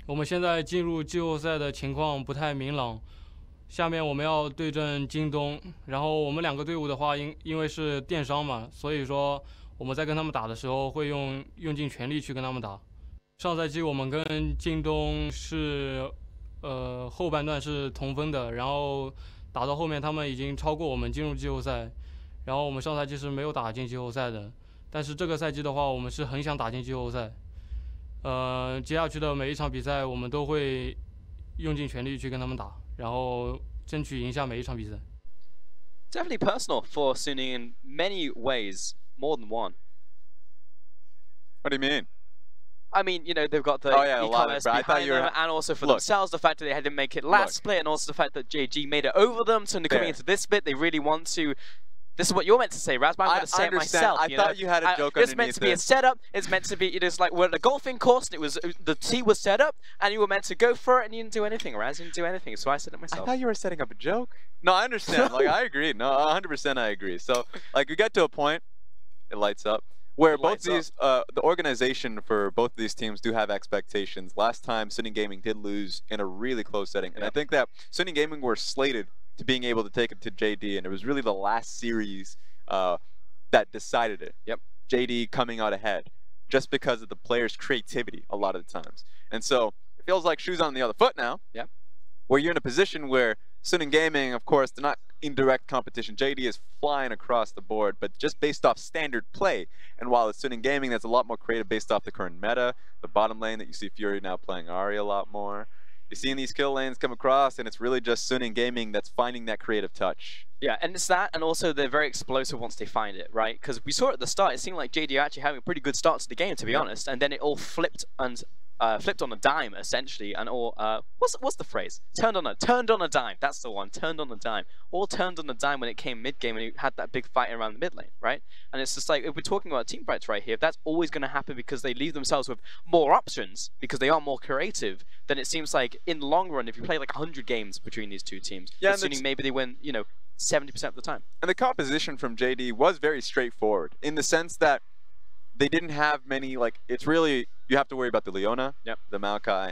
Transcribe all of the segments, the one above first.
我们现在进入季后赛的情况不太明朗，下面我们要对阵京东，然后我们两个队伍的话，因为是电商嘛，所以说我们在跟他们打的时候会用尽全力去跟他们打。上赛季我们跟京东是后半段是同分的，然后打到后面他们已经超过我们进入季后赛，然后我们上赛季是没有打进季后赛的，但是这个赛季的话，我们是很想打进季后赛。接下去的每一场比赛，我们都会用尽全力去跟他们打，然后争取赢下每一场比赛。Definitely personal for Suning in many ways, more than one. What do you mean? I mean, you know, they've got the e-commerce behind them, and also for themselves, the fact that they had to make it last split, and also the fact that JDG made it over them. So coming into this bit, they really want to. This is what you're meant to say, Raz, but I'm going to say it myself. I thought you had a joke underneath it. It's meant to be a setup. It's meant to be, it is like we're at a golfing course, and the tee was set up, and you were meant to go for it, and you didn't do anything, Raz. You didn't do anything, so I said it myself. I thought you were setting up a joke. No, I understand. Like, I agree. No, 100% I agree. So, like, we get to a point, it lights up, where both these, the organization for both of these teams do have expectations. Last time, Suning Gaming did lose in a really close setting, and I think that Suning Gaming were slated to being able to take it to JD, and it was really the last series that decided it. Yep. JD coming out ahead just because of the players' creativity a lot of the times. And so it feels like shoes on the other foot now. Yep. Where you're in a position where Suning Gaming, of course, they're not in direct competition. JD is flying across the board, but just based off standard play. And while it's Suning Gaming, that's a lot more creative based off the current meta, the bottom lane that you see Fury now playing Ahri a lot more. You're seeing these kill lanes come across, and it's really just Suning Gaming that's finding that creative touch. Yeah, and it's that, and also they're very explosive once they find it, right? Because we saw at the start, it seemed like JD actually having a pretty good start to the game, to be honest, and then it all flipped and flipped on a dime essentially, and all what's the phrase? Turned on a dime. That's the one. Turned on a dime. All turned on a dime when it came mid game, and you had that big fight around the mid lane, right? And it's just like, if we're talking about team fights right here, if that's always going to happen because they leave themselves with more options because they are more creative, then it seems like in the long run, if you play like 100 games between these two teams, assuming maybe they win, you know, 70% of the time. And the composition from JD was very straightforward in the sense that they didn't have many, like, it's really, you have to worry about the Leona, the Maokai,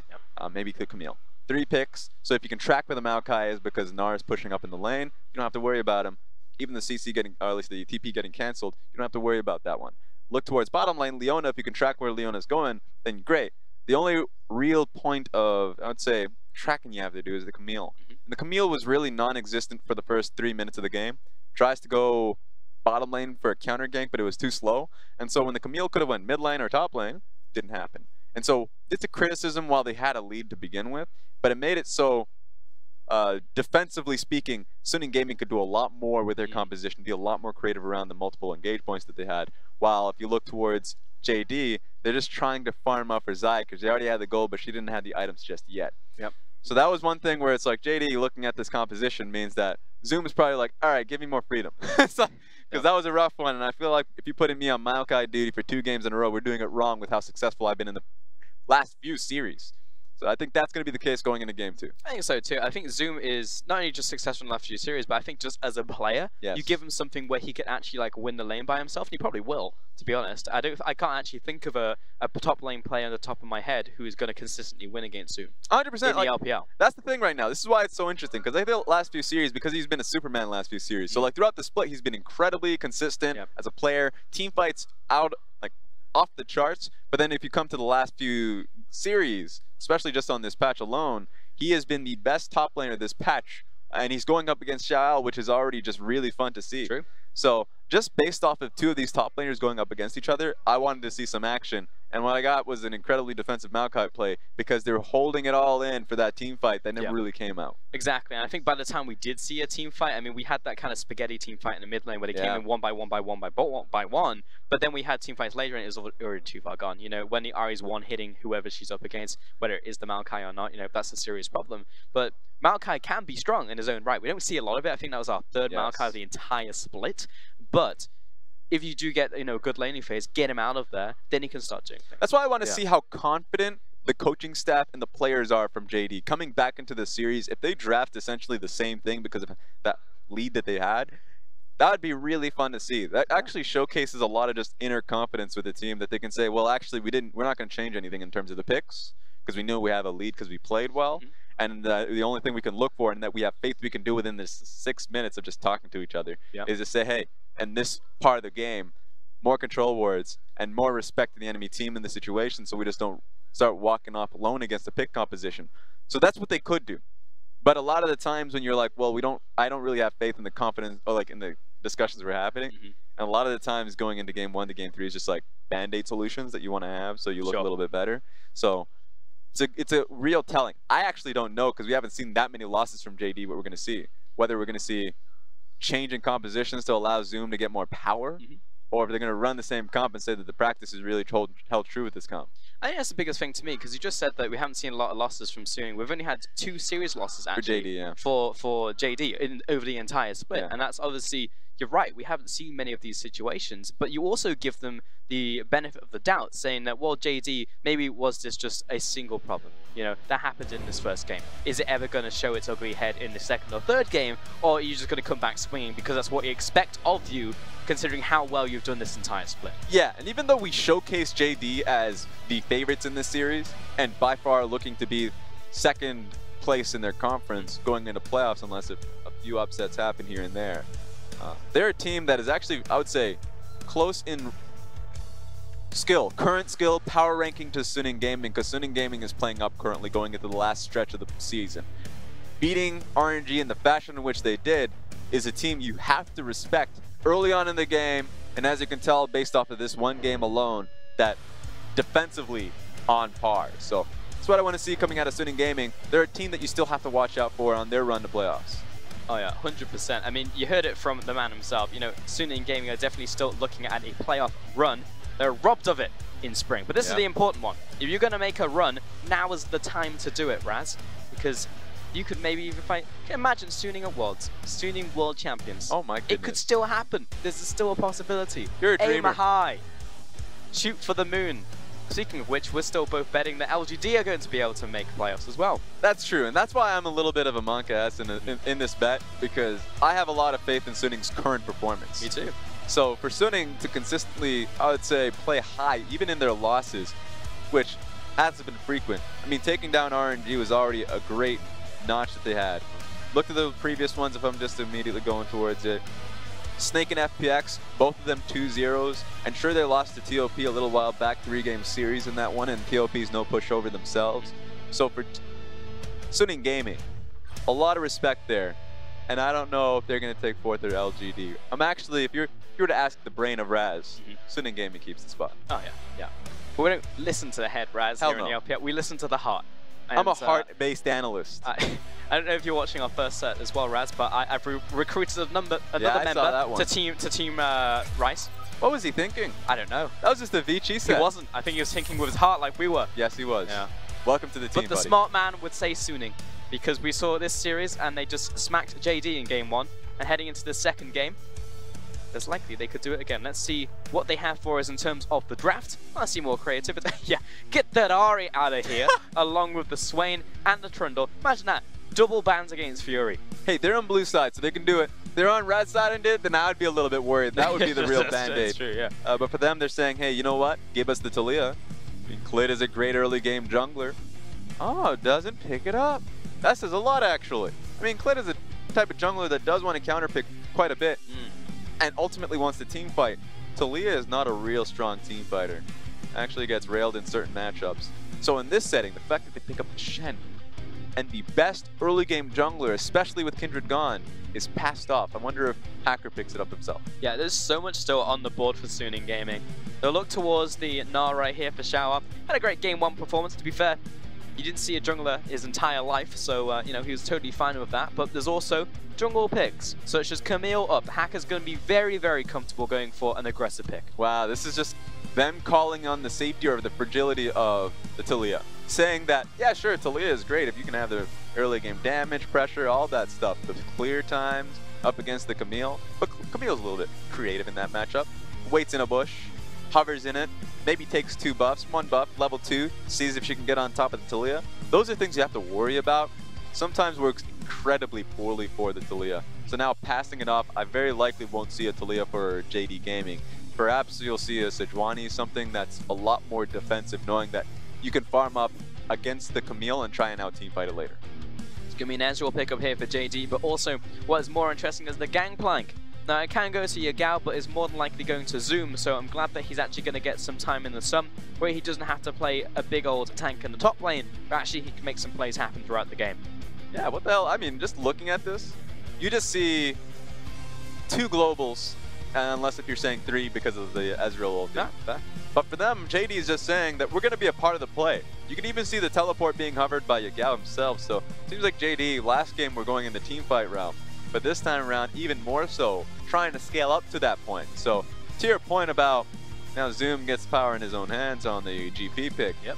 maybe the Camille. 3 picks, so if you can track where the Maokai is because Nar is pushing up in the lane, you don't have to worry about him. Even the CC getting, or at least the TP getting cancelled, you don't have to worry about that one. Look towards bottom lane, Leona, if you can track where Leona's going, then great. The only real point of, I would say, tracking you have to do is the Camille. And the Camille was really non-existent for the first 3 minutes of the game. Tries to go bottom lane for a counter gank, but it was too slow. And so when the Camille could have went mid lane or top lane, didn't happen. And so it's a criticism while they had a lead to begin with, but it made it so defensively speaking, Suning Gaming could do a lot more with their composition, be a lot more creative around the multiple engage points that they had. While if you look towards JD, they're just trying to farm up for Zai because they already had the gold, but she didn't have the items just yet. Yep. So that was one thing where it's like JD looking at this composition means that Zoom is probably like, all right, give me more freedom. Because that was a rough one, and I feel like if you put me on Maokai duty for 2 games in a row, we're doing it wrong with how successful I've been in the last few series. So I think that's going to be the case going into game 2. I think so too. I think Zoom is not only just successful in the last few series, but I think just as a player, you give him something where he can actually like win the lane by himself, and he probably will, to be honest. I can't actually think of a top lane player on the top of my head who is going to consistently win against Zoom. 100%. In the LPL. That's the thing right now. This is why it's so interesting, because I feel the last few series, because he's been a Superman last few series. So like throughout the split, he's been incredibly consistent as a player. Team fights out like off the charts. But then if you come to the last few series, especially just on this patch alone, he has been the best top laner this patch, and he's going up against Xiao, which is already just really fun to see. True. So just based off of 2 of these top laners going up against each other, I wanted to see some action. And what I got was an incredibly defensive Maokai play because they were holding it all in for that team fight that never really came out. Exactly, and I think by the time we did see a team fight, I mean, we had that kind of spaghetti team fight in the mid lane where they came in one by one, but then we had team fights later and it was already too far gone. You know, when the Ahri's one-hitting whoever she's up against, whether it is the Maokai or not, you know, that's a serious problem. But Maokai can be strong in his own right. We don't see a lot of it. I think that was our 3rd Maokai of the entire split, but if you do get, you know, a good laning phase, get him out of there, then he can start doing things. That's why I want to see how confident the coaching staff and the players are from JD coming back into the series. If they draft essentially the same thing because of that lead that they had, that would be really fun to see. That actually showcases a lot of just inner confidence with the team that they can say, well, actually, we're not going to change anything in terms of the picks because we knew we have a lead because we played well. And the only thing we can look for and that we have faith we can do within this 6 minutes of just talking to each other is to say, hey, in this part of the game, more control wards and more respect to the enemy team in the situation so we just don't start walking off alone against the pick composition. So that's what they could do. But a lot of the times when you're like, well, I don't really have faith in the confidence or like in the discussions we're having. And a lot of the times going into game 1 to game 3 is just like band-aid solutions that you want to have so you look a little bit better. So it's a real telling. I actually don't know because we haven't seen that many losses from JD what we're going to see. Whether we're going to see change in compositions to allow Zoom to get more power, or if they're going to run the same comp and say that the practice is really held true with this comp. I think that's the biggest thing to me, because you just said that we haven't seen a lot of losses from Suning. We've only had 2 serious losses, actually, for JD over the entire split. And that's obviously, you're right, we haven't seen many of these situations, but you also give them the benefit of the doubt, saying that, well, JD, maybe was this just a single problem? You know, that happened in this first game. Is it ever going to show its ugly head in the second or third game, or are you just going to come back swinging because that's what you expect of you, considering how well you've done this entire split? Yeah, and even though we showcase JD as the favorites in this series, and by far looking to be second place in their conference going into playoffs unless a few upsets happen here and there, they're a team that is actually, I would say, close in current skill, power ranking to Suning Gaming, because Suning Gaming is playing up currently going into the last stretch of the season. Beating RNG in the fashion in which they did is a team you have to respect early on in the game, and as you can tell based off of this one game alone, that defensively on par. So that's what I want to see coming out of Suning Gaming. They're a team that you still have to watch out for on their run to playoffs. Oh yeah, 100%. I mean, you heard it from the man himself. You know, Suning Gaming are definitely still looking at a playoff run. They're robbed of it in spring, but this is the important one. If you're going to make a run, now is the time to do it, Raz, because you could maybe even fight. Imagine Suning at Worlds, Suning World Champions. Oh my goodness. It could still happen. This is still a possibility. You're a dreamer. Aim high. Shoot for the moon. Speaking of which, we're still both betting that LGD are going to be able to make playoffs as well. That's true, and that's why I'm a little bit of a monk-ass in this bet, because I have a lot of faith in Suning's current performance. Me too. So for Suning to consistently, I would say, play high, even in their losses, which hasn't been frequent. I mean, taking down RNG was already a great notch that they had. Look at the previous ones if I'm just immediately going towards it. Snake and FPX, both of them 2-0s. And sure, they lost to TOP a little while back, 3-game series in that one, and TOP's no pushover themselves. So for Suning Gaming, a lot of respect there. And I don't know if they're going to take 4th or LGD. I'm actually, if you were to ask the brain of Raz, Suning Gaming keeps the spot. Oh yeah, yeah. But we don't listen to the head, Raz, here in the LPL. We listen to the heart. And, I'm a heart-based analyst. I don't know if you're watching our first set as well, Raz, but I've recruited another member to team Rice. What was he thinking? I don't know. That was just a Vici set. He wasn't. I think he was thinking with his heart like we were. Yes, he was. Yeah. Welcome to the team, But the smart man would say Suning, because we saw this series and they just smacked JD in game 1, and heading into the second game, there's likely they could do it again. Let's see what they have for us in terms of the draft. Let's see more creativity. Yeah, get that Ari out of here, along with the Swain and the Trundle. Imagine that, double bans against Fury. Hey, they're on blue side, so they can do it. If they're on red side and did, then I would be a little bit worried. That would be the real band-aid. That's true, yeah. But for them, they're saying, hey, you know what? Give us the Talia. I mean, Clit is a great early game jungler. Oh, doesn't pick it up. That says a lot, actually. I mean, Clit is a type of jungler that does want to counterpick quite a bit. And ultimately wants to team fight. Talia is not a real strong team fighter. Actually gets railed in certain matchups. So in this setting, the fact that they pick up the Shen and the best early game jungler, especially with Kindred gone, is passed off. I wonder if Hacker picks it up himself. Yeah, there's so much still on the board for Suning Gaming. They'll look towards the Gnar right here for Shower. Had a great game 1 performance, to be fair. You didn't see a jungler his entire life, so you know, he was totally fine with that. But there's also jungle picks, so it's just Camille up. Hacker's going to be very, very comfortable going for an aggressive pick. Wow, this is just them calling on the safety or the fragility of the Talia. Saying that, yeah, sure, Talia is great if you can have the early game damage, pressure, all that stuff. The clear times up against the Camille. But Camille's a little bit creative in that matchup. Waits in a bush, hovers in it, maybe takes 2 buffs, 1 buff, level 2, sees if she can get on top of the Talia. Those are things you have to worry about. Sometimes works incredibly poorly for the Talia. So now passing it off, I very likely won't see a Talia for JD Gaming. Perhaps you'll see a Sejuani, something that's a lot more defensive, knowing that you can farm up against the Camille and try and out team fight it later. It's going to be an Ezreal pickup here for JD, but also what is more interesting is the Gangplank. Now it can go to Yagao, but is more than likely going to Zoom, so I'm glad that he's actually going to get some time in the sun, where he doesn't have to play a big old tank in the top lane, but actually he can make some plays happen throughout the game. Yeah, what the hell? I mean, just looking at this, you just see 2 globals, unless if you're saying 3 because of the Ezreal ulti. Yeah, but for them, JD is just saying that we're going to be a part of the play. You can even see the teleport being hovered by Yagao himself, so it seems like JD, last game we're going in the team fight round, but this time around even more so, trying to scale up to that point. So to your point about now Zoom gets power in his own hands on the GP pick, yep,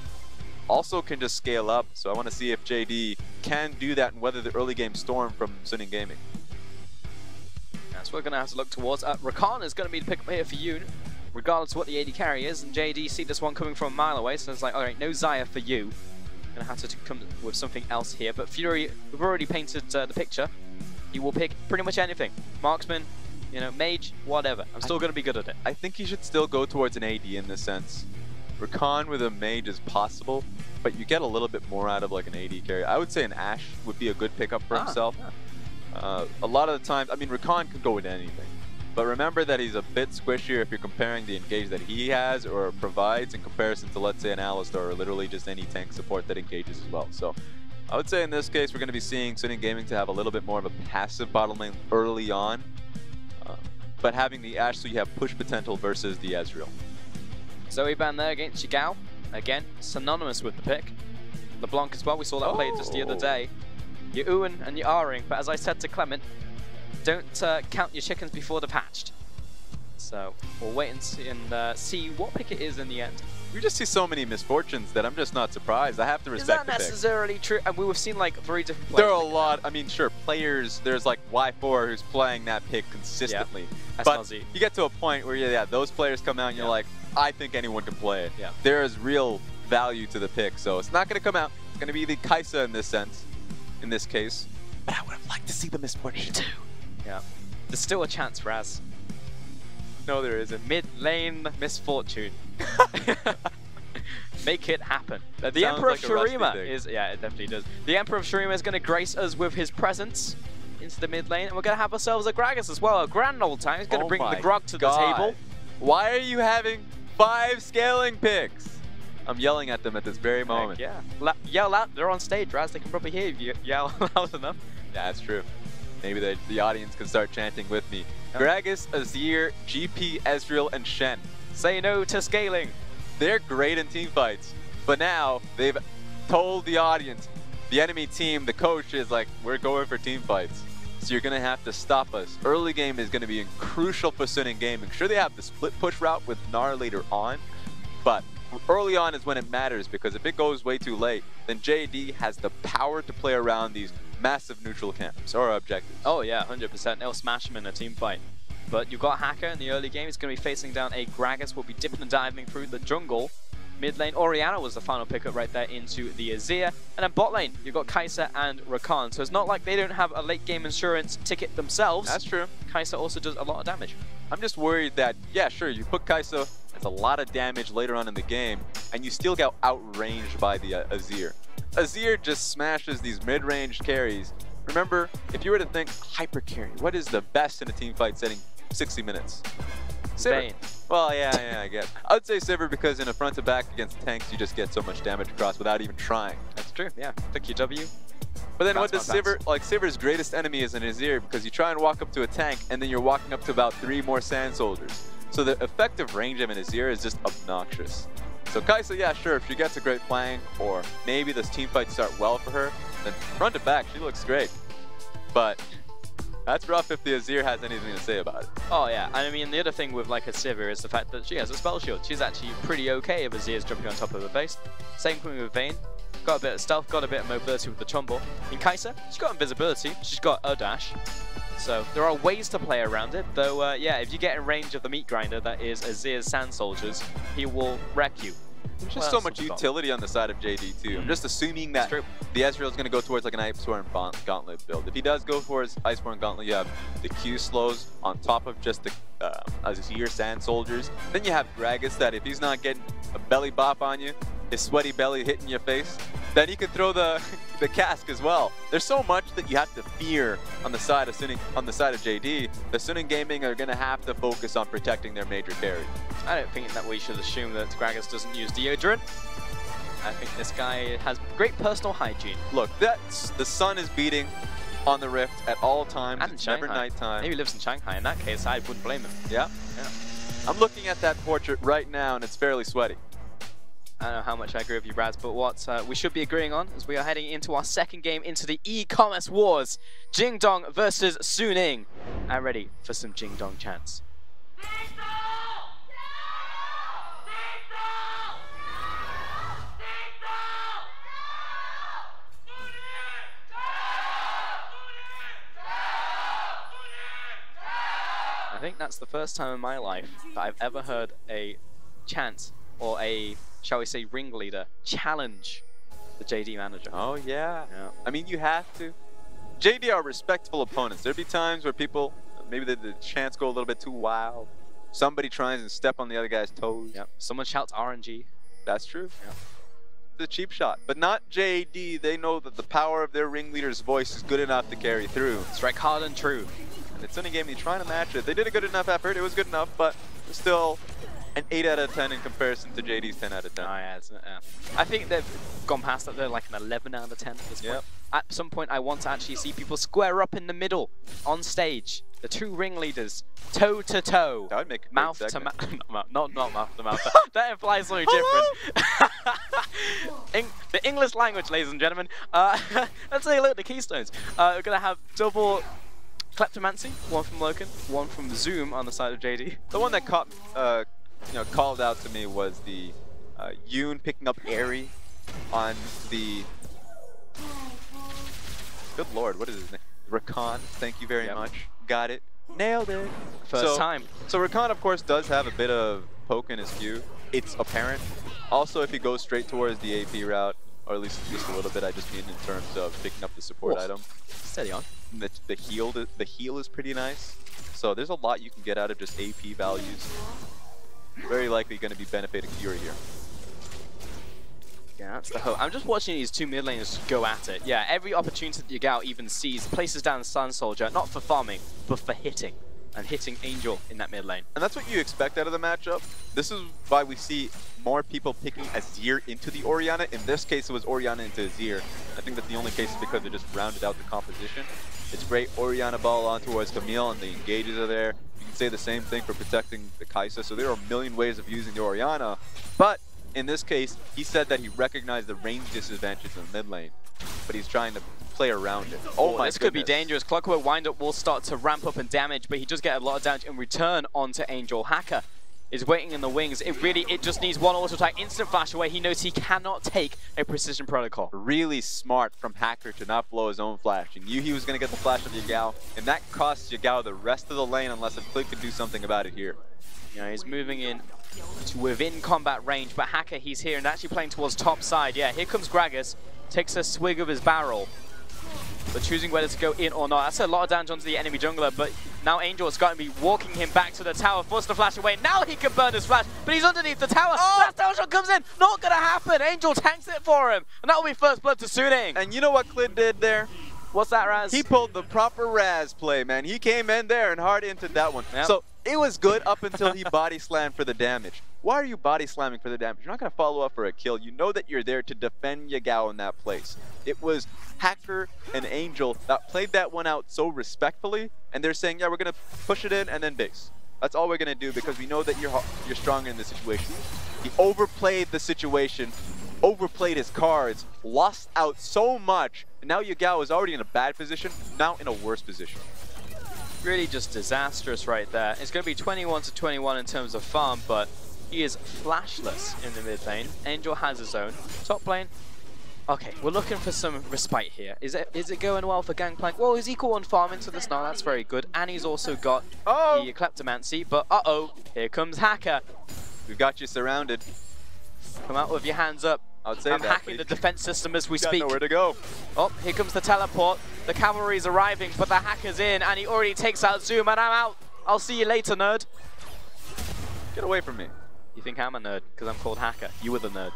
also can just scale up. So I want to see if JD can do that and weather the early game storm from Suning Gaming. That's what we're going to have to look towards. Rakan is going to be the pickup here for you, regardless of what the AD carry is, and JD see this one coming from a mile away, so it's like, alright, no Xayah for you. Gonna have to come with something else here, but Fury, we've already painted the picture. He will pick pretty much anything. Marksman, you know, mage, whatever. I'm still going to be good at it. I think he should still go towards an AD in this sense. Rakan with a mage is possible, but you get a little bit more out of like an AD carry. I would say an Ashe would be a good pickup for himself. Yeah. A lot of the times, I mean, Rakan could go with anything. But remember that he's a bit squishier if you're comparing the engage that he has or provides in comparison to, let's say, an Alistar or literally just any tank support that engages as well. So I would say in this case, we're going to be seeing Suning Gaming to have a little bit more of a passive bottom lane early on. But having the Ashe so you have push potential versus the Ezreal. Zoe Ban there against Yagao. Again, synonymous with the pick. LeBlanc as well, we saw that played just the other day. You're oohing and you're ahhing, but as I said to Clement, don't count your chickens before they've hatched. So we'll wait and see what pick it is in the end. We just see so many misfortunes that I'm just not surprised. I have to respect the pick. Is that necessarily true? And we've seen like 3 different players. There are a lot. I mean, sure, players. There's like Y4 who's playing that pick consistently. Yeah. But SNG. you get to a point where yeah, those players come out and you're like, I think anyone can play it. Yeah. There is real value to the pick, so it's not going to come out. It's going to be the Kai'Sa in this sense, in this case. But I would have liked to see the misfortune too. Yeah. There's still a chance, Raz. No, there isn't. Mid lane misfortune. Make it happen. The Emperor like of Shurima is, yeah, it definitely does. The Emperor of Shurima is going to grace us with his presence into the mid lane, and we're going to have ourselves a Gragas as well. A grand old time. He's going to bring the Grog to the table. Why are you having 5 scaling picks? I'm yelling at them at this very moment. Heck yeah. Yell out. They're on stage, Raz. They can probably hear you yell loud enough. Yeah, that's true. Maybe the audience can start chanting with me. Gragas, Azir, GP, Ezreal, and Shen. Say no to scaling. They're great in team fights, but now they've told the audience, the enemy team, the coach is like, we're going for team fights. So you're going to have to stop us. Early game is going to be crucial for Suning Gaming. Sure, they have the split push route with Gnar later on, but early on is when it matters, because if it goes way too late, then JD has the power to play around these massive neutral camps or objectives. Oh yeah, 100%. They'll smash him in a team fight. But you've got Hacker in the early game. He's going to be facing down a Gragas. Will be dipping and diving through the jungle. Mid lane, Orianna was the final pickup right there into the Azir. And then bot lane, you've got Kai'Sa and Rakan. So it's not like they don't have a late game insurance ticket themselves. That's true. Kai'Sa also does a lot of damage. I'm just worried that, yeah, sure, you put Kai'Sa, that's a lot of damage later on in the game, and you still get outranged by the Azir. Azir just smashes these mid-range carries. Remember, if you were to think hyper carry, what is the best in a team fight setting 60 minutes? Vayne. Well, yeah, I guess. I would say Sivir because in a front to back against tanks, you just get so much damage across without even trying. That's true, yeah. Took your W. But then what does Sivir, like Sivir's greatest enemy is an Azir, because you try and walk up to a tank and then you're walking up to about 3 more sand soldiers. So the effective range of an Azir is just obnoxious. So Kai'Sa, yeah, sure, if she gets a great flank, or maybe this team fights start well for her, then front to back, she looks great. But that's rough if the Azir has anything to say about it. Oh yeah, and I mean the other thing with like a Sivir is the fact that she has a spell shield. She's actually pretty okay if Azir's jumping on top of her base. Same thing with Vayne. Got a bit of stealth, got a bit of mobility with the Tumble. In Kai'Sa, she's got invisibility, she's got a dash. So there are ways to play around it, though yeah, if you get in range of the meat grinder that is Azir's sand soldiers, he will wreck you. There's just so much utility on the side of JD too. I'm just assuming that the Ezreal is going to go towards like an Iceborne Gauntlet build. If he does go for his Iceborne Gauntlet, you have the Q slows on top of just the Azir sand soldiers. Then you have Gragas that if he's not getting a belly bop on you, his sweaty belly hitting your face, then he could throw the the cask as well. There's so much that you have to fear on the side of JD. The Suning Gaming are going to have to focus on protecting their major carry. I don't think that we should assume that Gragas doesn't use deodorant. I think this guy has great personal hygiene. Look, the sun is beating on the Rift at all times. And it's Shanghai. Never nighttime. Maybe he lives in Shanghai. In that case, I wouldn't blame him. Yeah. I'm looking at that portrait right now, and it's fairly sweaty. I don't know how much I agree with you, Brads, but what we should be agreeing on as we are heading into our second game into the e-commerce wars. Jingdong versus Suning. I'm ready for some Jingdong chants. I think that's the first time in my life that I've ever heard a chant or a, shall we say, ringleader challenge the JD manager. Oh, yeah. I mean, you have to. JD are respectful opponents. There'd be times where people, maybe the chants go a little bit too wild. Somebody tries and step on the other guy's toes. Yep. Someone shouts RNG. That's true. Yep. It's a cheap shot. But not JD. They know that the power of their ringleader's voice is good enough to carry through. Strike hard and true. And it's in a game, they're trying to match it. They did a good enough effort. It was good enough, but still an 8 out of 10 in comparison to JD's 10 out of 10. Oh, yeah, I think they've gone past that. They're like an 11 out of 10 at this point. At some point, I want to actually see people square up in the middle on stage. The two ringleaders, toe to toe. That would make a mouth great to segment. mouth. Not mouth to mouth. That implies something different. The English language, ladies and gentlemen. Let's take a look at the keystones. We're going to have double Kleptomancy, one from Loken, one from Zoom on the side of JD. The one that called out to me was the Yoon picking up Airy on the... Good lord, what is his name? Rakan, thank you very much. Got it. Nailed it. First time. So Rakan, of course, does have a bit of poke in his queue. It's apparent. Also, if he goes straight towards the AP route, or at least just a little bit, I just mean in terms of picking up the support item. Steady on. The heal is pretty nice. So there's a lot you can get out of just AP values. Very likely going to be benefiting Fury here. Yeah, that's the hope. I'm just watching these two mid laners go at it. Yeah, every opportunity that Yagao even sees places down Sun Soldier, not for farming, but for hitting. And hitting Angel in that mid lane. And that's what you expect out of the matchup. This is why we see more people picking Azir into the Orianna. In this case, it was Orianna into Azir. I think that the only case is because they just rounded out the composition. It's great Orianna ball on towards Camille, and the engages are there. You can say the same thing for protecting the Kai'Sa. So there are a million ways of using the Orianna. But in this case, he said that he recognized the range disadvantage in the mid lane, but he's trying to play around it. Oh my This could be dangerous. Clockwork Windup will start to ramp up in damage, but he does get a lot of damage in return onto Angel. Hacker is waiting in the wings. It just needs one auto attack, instant flash away. He knows he cannot take a precision protocol. Really smart from Hacker to not blow his own flash. He knew he was going to get the flash of Yagao, and that costs Yagao the rest of the lane unless Flick could do something about it here. Yeah, he's moving in to within combat range, but Hacker, he's here and actually playing towards top side. Yeah, here comes Gragas, takes a swig of his barrel, but choosing whether to go in or not. That's a lot of damage onto the enemy jungler, but now Angel is going to be walking him back to the tower, forced to flash away. Now he can burn his flash, but he's underneath the tower. That tower shot comes in, not going to happen. Angel tanks it for him, and that will be first blood to Suning. And you know what Clid did there? What's that, Raz? He pulled the proper Raz play, man. He came in there and hard into that one. Yep. So it was good up until he body slammed for the damage. Why are you body slamming for the damage? You're not going to follow up for a kill. You know that you're there to defend Yagao in that place. It was Hacker and Angel that played that one out so respectfully, and they're saying, yeah, we're going to push it in and then base. That's all we're going to do because we know that you're stronger in this situation. He overplayed the situation, overplayed his cards, lost out so much, and now Yagao is already in a bad position, now in a worse position. Really just disastrous right there. It's going to be 21 to 21 in terms of farm, but he is flashless in the mid lane. Angel has his own. Top lane. Okay, we're looking for some respite here. Is it going well for Gangplank? Well, he's equal on farm into this now. That's very good. And he's also got the Kleptomancy. But here comes Hacker. We've got you surrounded. Come out with your hands up. I'd say I'm hacking the defense system as we speak. Got nowhere to go. Oh, here comes the teleport. The cavalry's arriving, but the Hacker's in, and he already takes out Zoom, and I'm out. I'll see you later, nerd. Get away from me. You think I'm a nerd because I'm called Hacker? You were the nerd.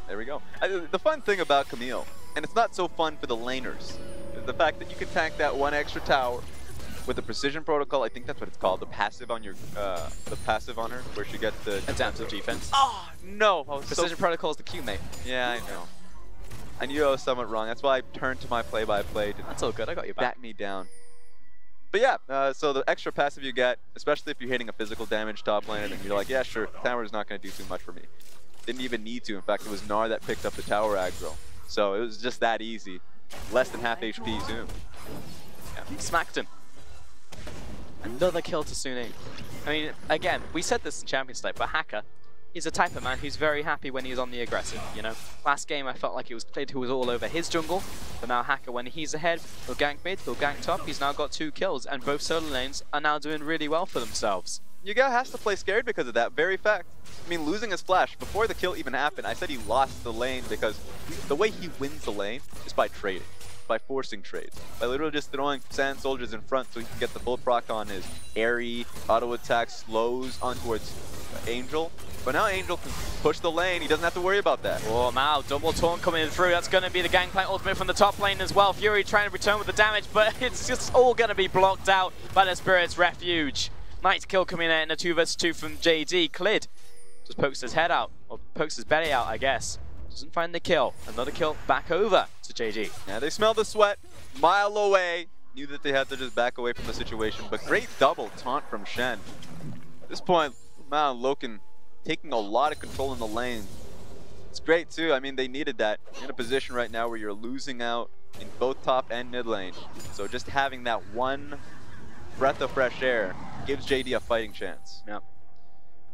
There we go. The fun thing about Camille, and it's not so fun for the laners, is the fact that you can tank that one extra tower with the precision protocol. I think that's what it's called. The passive on your, the passive on her, where she gets the adaptive defense. Oh no! Precision protocol is the Q, mate. Yeah, I know. I knew I was somewhat wrong. That's why I turned to my play-by-play to That's all good. I got you back. bat me down. But yeah, so the extra passive you get, especially if you're hitting a physical damage top laner, then you're like, yeah, sure, tower's not going to do too much for me. Didn't even need to. In fact, it was Gnar that picked up the tower aggro. So it was just that easy. Less than half HP Zoom. Yeah. Smacked him. Another kill to Sune. I mean, again, we said this in Champions League, but FLICKR is a type of man who's very happy when he's on the aggressive, you know? Last game I felt like it was Clid who was all over his jungle, but now FLICKR, when he's ahead, he'll gank mid, he'll gank top, he's now got 2 kills, and both solo lanes are now doing really well for themselves. Yuga has to play scared because of that very fact. I mean, losing his flash, before the kill even happened, I said he lost the lane because the way he wins the lane is by trading, by forcing trades, by literally just throwing sand soldiers in front so he can get the full proc on his airy, auto attack, slows on towards Angel. But now Angel can push the lane, he doesn't have to worry about that. Oh, now double taunt coming through. That's going to be the Gangplank ultimate from the top lane as well. Fury trying to return with the damage, but it's just all going to be blocked out by the Spirit's Refuge. Nice kill coming in a 2 vs 2 from JD. Clid just pokes his head out, or pokes his belly out, I guess. Doesn't find the kill. Another kill back over to JD. Yeah, they smell the sweat, mile away. Knew that they had to just back away from the situation, but great double taunt from Shen. At this point, Mao and Loken taking a lot of control in the lane. It's great too. I mean, they needed that. You're in a position right now where you're losing out in both top and mid lane. So just having that one breath of fresh air gives JD a fighting chance. Yeah.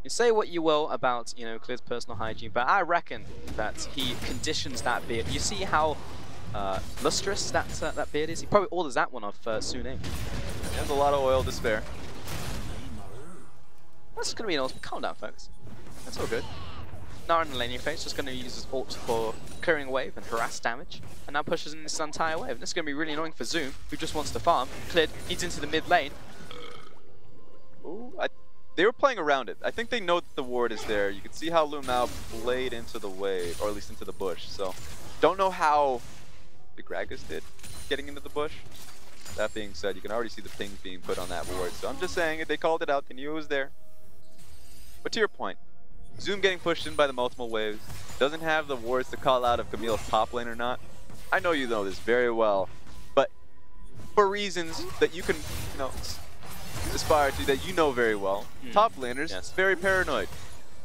You say what you will about, you know, Clid's personal hygiene, but I reckon that he conditions that beard. You see how lustrous that beard is? He probably orders that one off Sune. He has a lot of oil to spare. That's going to be an ultimate. Calm down, folks. That's all good. Gnar in the lane in your face, just going to use his ult for clearing a wave and harass damage, and now pushes in this entire wave. This is going to be really annoying for Zoom, who just wants to farm. Clid needs into the mid lane. Ooh, they were playing around it. I think they know that the ward is there. You can see how Lu Mao played into the wave, or at least into the bush. So, don't know how the Gragas did getting into the bush. That being said, you can already see the pings being put on that ward. So I'm just saying, they called it out. They knew it was there. But to your point, Zoom getting pushed in by the multiple waves, doesn't have the wards to call out if Camille's top lane or not. I know you know this very well, but for reasons that you can, you know, aspire to, that you know very well, top laners, very paranoid.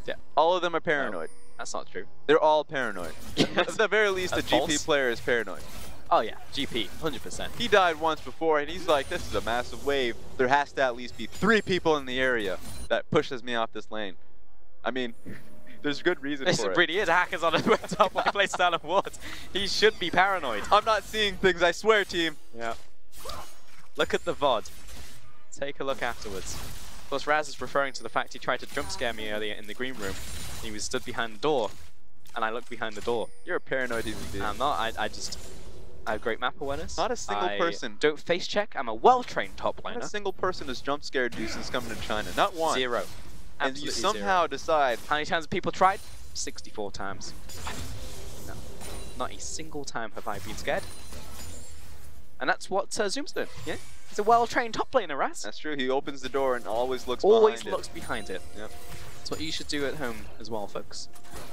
Yeah, all of them are paranoid. No, that's not true. They're all paranoid. At the very least, the GP player is paranoid. Oh yeah, GP, 100%. He died once before, and he's like, this is a massive wave. There has to at least be 3 people in the area that pushes me off this lane. I mean, there's good reason for it. It really is. Hackers on the top lane place down of wards. He should be paranoid. I'm not seeing things, I swear, team. Yeah. Look at the VOD. Take a look afterwards. Of course, Raz is referring to the fact he tried to jump scare me earlier in the green room. He was stood behind the door, and I looked behind the door. You're a paranoid human being. I'm not. I have great map awareness. Not a single person. Don't face check. I'm a well-trained top laner. Not a single person has jump scared you since coming to China. Not one. 0. And Absolutely you somehow decide. How many times have people tried? 64 times. No. Not a single time have I been scared. And that's what Zoom's doing. Yeah. He's a well-trained top laner, Raz. That's true. He opens the door and always looks behind it. Yep. That's what you should do at home as well, folks.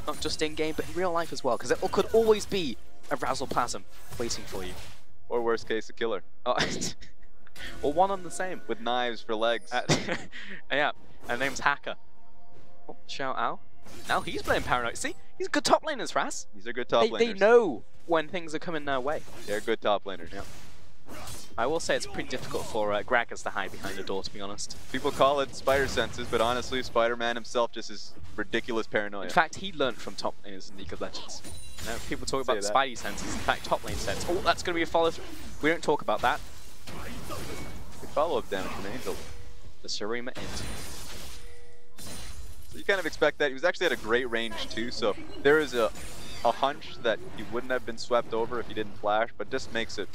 Not just in-game, but in real life as well, because it could always be a Razzleplasm waiting for you. Or worst case, a killer. Oh, or one on the same. With knives for legs. Yeah, and name's FLICKR. Oh, shout out. Now he's playing paranoid. See, he's good top laners, Raz. These are good top laners. They know when things are coming their way. They're good top laners. Yep. I will say it's pretty difficult for Gragas to hide behind the door, to be honest. People call it spider senses, but honestly, Spider-Man himself just is ridiculous paranoia. In fact, he learned from top laners in League of Legends. You know, people talk about the Spidey senses. In fact, top lane sense. Oh, that's going to be a follow-through. We don't talk about that. Good follow-up damage from Angel. The Shurima int. So you kind of expect that. He was actually at a great range too, so there is a a hunch that he wouldn't have been swept over if he didn't flash, but just makes it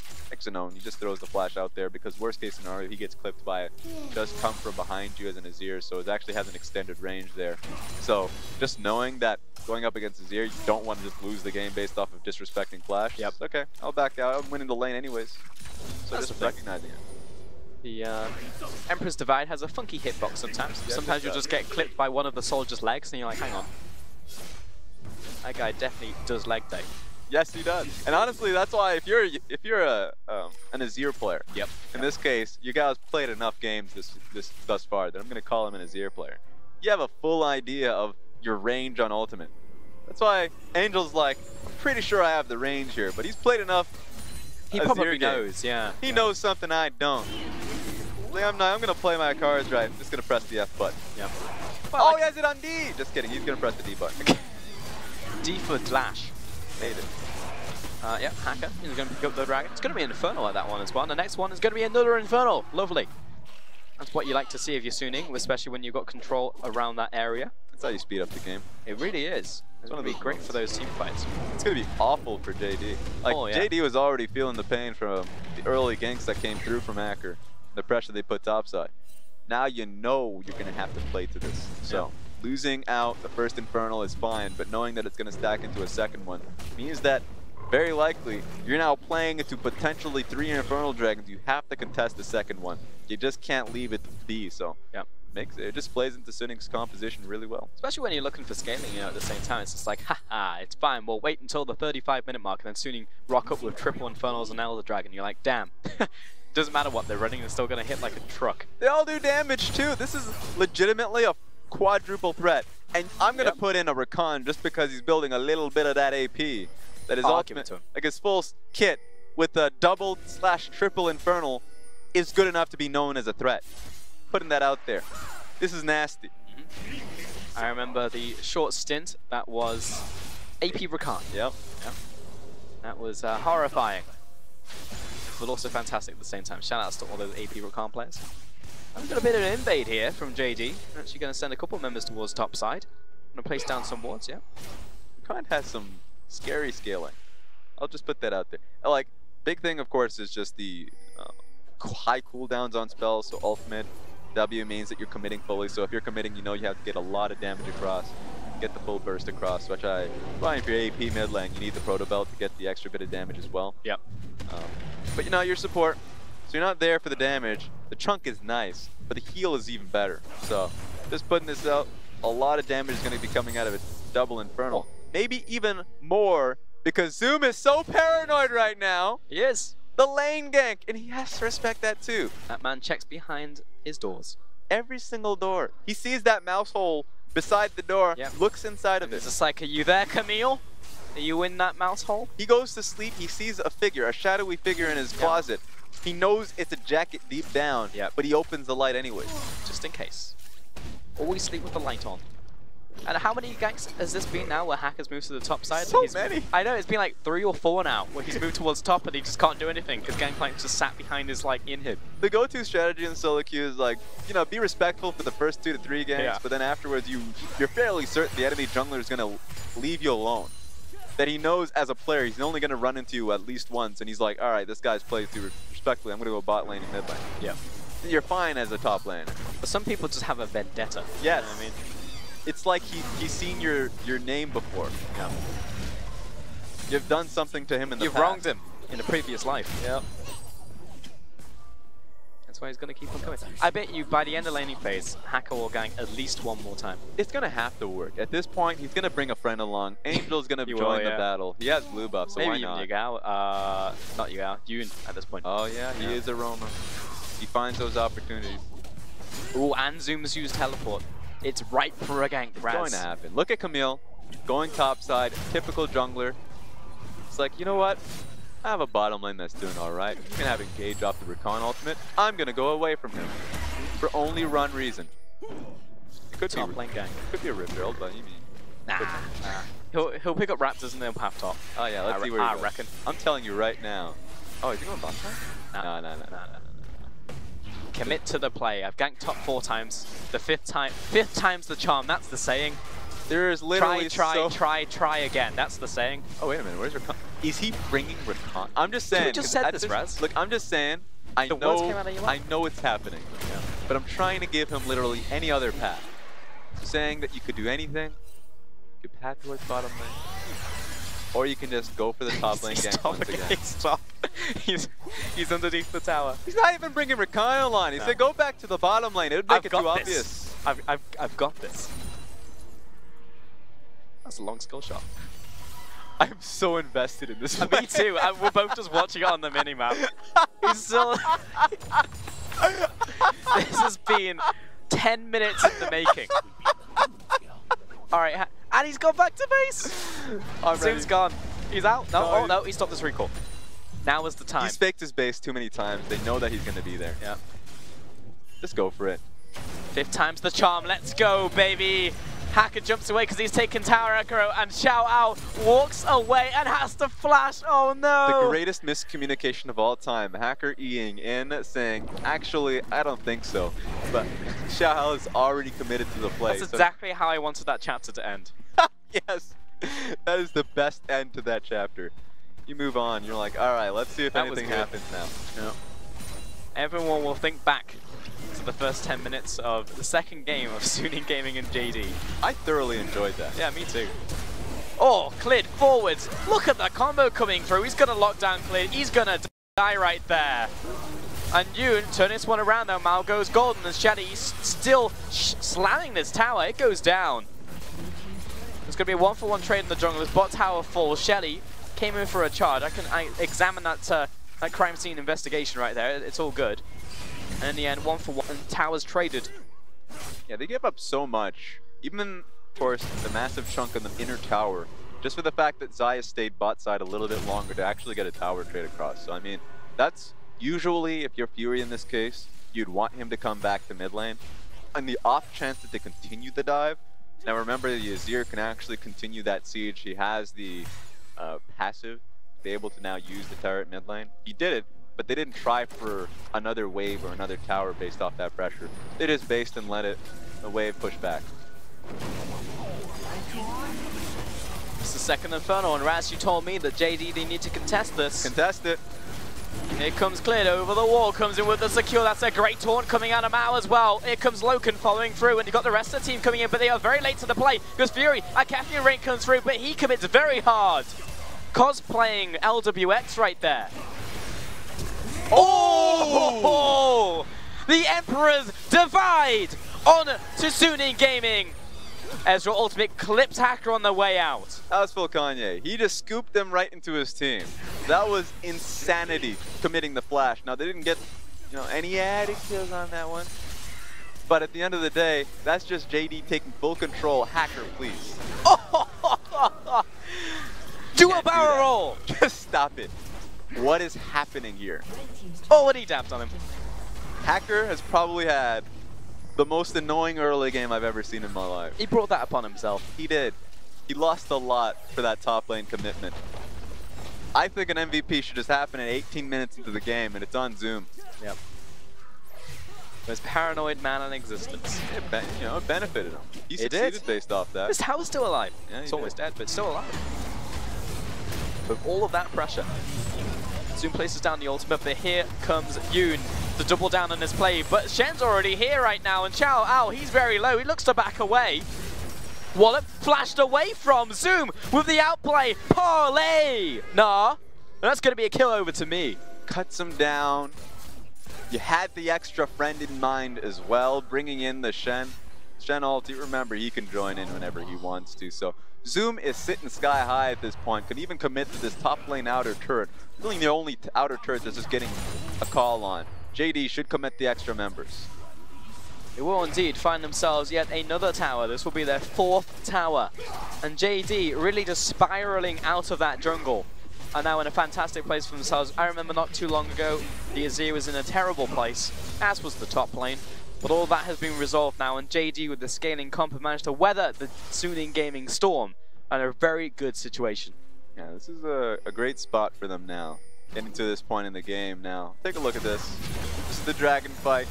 known. He just throws the flash out there because worst case scenario, he gets clipped by it. Does come from behind you as an Azir, so it actually has an extended range there. So just knowing that going up against Azir, you don't want to just lose the game based off of disrespecting flash. Yep. Okay, I'll back out. I'm winning the lane anyways. So That's just recognizing it. The Emperor's Divide has a funky hitbox sometimes. Yes, Sometimes you'll just get clipped by one of the soldier's legs and you're like, hang on. That guy definitely does leg day. Yes, he does. And honestly, that's why if you're an Azir player, in this case, you guys played enough games thus far that I'm gonna call him an Azir player. You have a full idea of your range on ultimate. That's why Angel's like, I'm pretty sure I have the range here, but he's played enough. He probably knows, yeah. He knows something I don't. Like, I'm gonna play my cards right. I'm just gonna press the F button. Yep. Oh, he has it on D! Just kidding, he's gonna press the D button. D for Dash. Made it. Yeah, Hacker is going to pick up the dragon. It's going to be an Infernal like that one as well. And the next one is going to be another Infernal. Lovely. That's what you like to see if you're Suning, especially when you've got control around that area. That's how you speed up the game. It really is. It's going to be great for those team fights. It's going to be awful for JD. Like, JD was already feeling the pain from the early ganks that came through from Hacker, the pressure they put topside. Now you know you're going to have to play to this. So losing out the first Infernal is fine, but knowing that it's going to stack into a second one means that very likely you're now playing into potentially 3 Infernal Dragons. You have to contest the second one. You just can't leave it to be. So it just plays into Suning's composition really well. Especially when you're looking for scaling, you know, at the same time. It's just like, haha, it's fine. We'll wait until the 35-minute mark and then Suning rock up with triple Infernals and Elder Dragon. You're like, damn. Doesn't matter what they're running, they're still going to hit like a truck. They all do damage too. This is legitimately a quadruple threat. And I'm going to put in a Rakan just because he's building a little bit of that AP. That is ultimate, like his full kit with a double/triple Infernal is good enough to be known as a threat. Putting that out there. This is nasty. I remember the short stint that was AP Rakan. Yep. That was horrifying, but also fantastic at the same time. Shout outs to all those AP Rakan players. I've got a bit of an invade here from JD. I'm actually going to send a couple members towards top side. I'm going to place down some wards, Rakan has some scary scaling. I'll just put that out there. Like, big thing, of course, is just the high cooldowns on spells. So ultimate W means that you're committing fully. So if you're committing, you know you have to get a lot of damage across, get the full burst across. Which probably if you're AP mid lane, you need the proto belt to get the extra bit of damage as well. Yep. But you know, your support, so you're not there for the damage. The chunk is nice, but the heal is even better. So just putting this out, a lot of damage is going to be coming out of it. Double Infernal. Maybe even more, because Zoom is so paranoid right now. He is. The lane gank, and he has to respect that too. That man checks behind his doors. Every single door. He sees that mouse hole beside the door, looks inside of it. It's just like, are you there, Camille? Are you in that mouse hole? He goes to sleep, he sees a figure, a shadowy figure in his closet. He knows it's a jacket deep down, but he opens the light anyway. Just in case. Always sleep with the light on. And how many ganks has this been now where Hacker's moved to the top side? So many! I know, it's been like 3 or 4 now where he's moved towards top and he just can't do anything because Gangplank's just sat behind his inhib. The go-to strategy in solo queue is like, you know, be respectful for the first 2 to 3 ganks, but then afterwards you're fairly certain the enemy jungler is going to leave you alone. That he knows as a player he's only going to run into you at least once, and he's like, all right, this guy's played too respectfully, I'm going to go bot lane and mid lane. Yeah. You're fine as a top laner. But some people just have a vendetta. Yes. You know what I mean? It's like he's seen your name before. Yeah. You've done something to him in the past. You've wronged him in a previous life. Yep. That's why he's going to keep on coming. I bet you by the end of laning phase, Hacker will gank at least 1 more time. It's going to have to work. At this point, he's going to bring a friend along. Angel's going to join the battle. He has blue buff, so maybe why not? Maybe Yugao. Not Yugao. Yoon at this point. Oh yeah, he is a roamer. He finds those opportunities. Ooh, and Zoom's used teleport. It's right for a gank, Raz. It's going to happen. Look at Camille, going topside, typical jungler. It's like, you know what? I have a bottom lane that's doing all right. He's going to have engage off the Rakan ultimate. I'm going to go away from him for only run reason. It could top lane gank. Could be a Rift Herald, but you mean? Nah. He'll pick up Raptors and then half top. Oh yeah, let's see where he goes. I reckon. I'm telling you right now. Oh, is he going bot side? No. Commit to the play. I've ganked top 4 times. The fifth time's the charm. That's the saying. There is literally try again. That's the saying. Oh, wait a minute. Where's Rakan? Is he bringing Rakan? I'm just saying. We just said this, Raz. Look, I'm just saying. I know it's happening. Yeah. But I'm trying to give him literally any other path. Saying that you could do anything. You could path towards bottom lane. Or you can just go for the top lane gank once again. Stop. He's underneath the tower. He's not even bringing Rakan online. He said go back to the bottom lane. It would make it too obvious. I've got this. That's a long skill shot. I'm so invested in this. Me too. We're both just watching it on the minimap. He's still. This has been 10 minutes in the making. All right, and he's gone back to base. Zoom's gone. He's out. No, oh no, he stopped this recall. Now is the time. He's faked his base too many times. They know that he's going to be there. Yeah. Just go for it. 5th time's the charm. Let's go, baby. Hacker jumps away because he's taken tower aggro, and Xiao Ao walks away and has to flash. Oh no! The greatest miscommunication of all time. Hacker E-ing in, saying, actually, I don't think so. But Xiao Ao is already committed to the play. That's exactly how I wanted that chapter to end. Yes, that is the best end to that chapter. You move on, you're like, all right, let's see if anything happens now. Yeah. Everyone will think back to the first 10 minutes of the second game of Suning Gaming and JD. I thoroughly enjoyed that. Yeah, me too. Oh, Clid forwards. Look at that combo coming through. He's going to lock down Clid. He's going to die right there. And Yoon turn this one around though. Mal goes golden and Shaddy's still slamming this tower. It goes down. There's going to be a 1-for-1 trade in the jungle. This bot tower falls. Shelly came in for a charge. I examine that crime scene investigation right there. It's all good. And in the end, 1-for-1 and towers traded. Yeah, they give up so much. Even, of course, the massive chunk in the inner tower. Just for the fact that Xayah stayed bot side a little bit longer to actually get a tower trade across. So, I mean, that's usually, if you're Fury in this case, you'd want him to come back to mid lane. On the off chance that they continue the dive. Now remember, the Azir can actually continue that siege. He has the passive to be able to now use the turret mid lane. He did it, but they didn't try for another wave or another tower based off that pressure. They just based and let it, the wave push back. It's the second Inferno, and Raz, you told me that JD, they need to contest this. Contest it. Here comes Clid over the wall, comes in with the secure. That's a great taunt coming out of Mao as well. Here comes Loken following through, and you've got the rest of the team coming in, but they are very late to the play because Fury, a Caffeine Rain comes through, but he commits very hard. Cosplaying LWX right there. Oh! The Emperor's Divide on to Suning Gaming. Ezreal ultimate clips Hacker on the way out. That was Phil Kanye. He just scooped them right into his team. That was insanity, committing the flash. Now, they didn't get, any added kills on that one. But at the end of the day, that's just JD taking full control. Hacker, please. Do a barrel roll. Just stop it. What is happening here? Oh, and he dapped on him. Hacker has probably had the most annoying early game I've ever seen in my life. He brought that upon himself. He did. He lost a lot for that top lane commitment. I think an MVP should just happen at 18 minutes into the game, and it's on Zoom. Yep. Most paranoid man in existence. It benefited him. He succeeded based off that. This tower's still alive. Yeah, it's almost dead, but still alive. With all of that pressure. Zoom places down the ultimate, but here comes Yoon to double down on his play. But Shen's already here right now, and Xiao Ao, he's very low. He looks to back away. Wallop flashed away from Zoom with the outplay. Parlay! Nah, that's going to be a kill over to me. Cuts him down. You had the extra friend in mind as well, bringing in the Shen. Shen ulti, remember, he can join in whenever he wants to. So Zoom is sitting sky high at this point, could even commit to this top lane outer turret. Really the only outer turret that's just getting a call on. JD should commit the extra members. They will indeed find themselves yet another tower. This will be their 4th tower. And JD really just spiraling out of that jungle. Are now in a fantastic place for themselves. I remember not too long ago, the Azir was in a terrible place, as was the top lane. But all that has been resolved now, and JD with the scaling comp have managed to weather the Suning Gaming storm in a very good situation. Yeah, this is a great spot for them now. Getting to this point in the game now. Take a look at this. This is the dragon fight.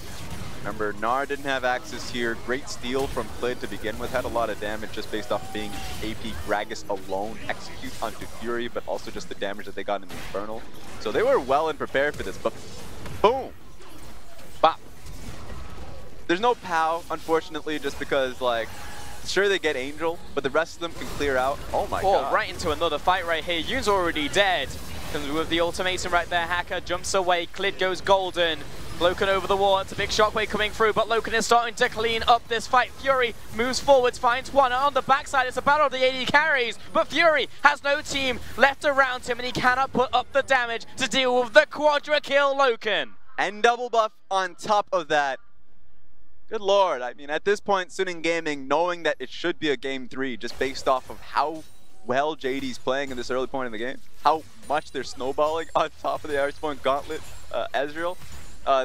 Remember, Gnar didn't have access here. Great steal from Klid to begin with. Had a lot of damage just based off being AP Gragas alone execute onto Fury, but also just the damage that they got in the Infernal. So they were well and prepared for this, but boom! Bop! There's no POW, unfortunately, just because, like, sure they get Angel, but the rest of them can clear out. Oh my god. Right into another fight right here. Yoon's already dead. Comes with the ultimatum right there. Hacker jumps away. Klid goes golden. Loken over the wall. It's a big shockwave coming through, but Loken is starting to clean up this fight. Fury moves forwards, finds one. On the backside, it's a battle of the AD carries, but Fury has no team left around him, and he cannot put up the damage to deal with the quadra kill Loken. And double buff on top of that. Good lord. I mean, at this point, Suning Gaming, knowing that it should be a game 3, just based off of how well JD's playing in this early point in the game, how much they're snowballing on top of the Irish Point Gauntlet, Ezreal.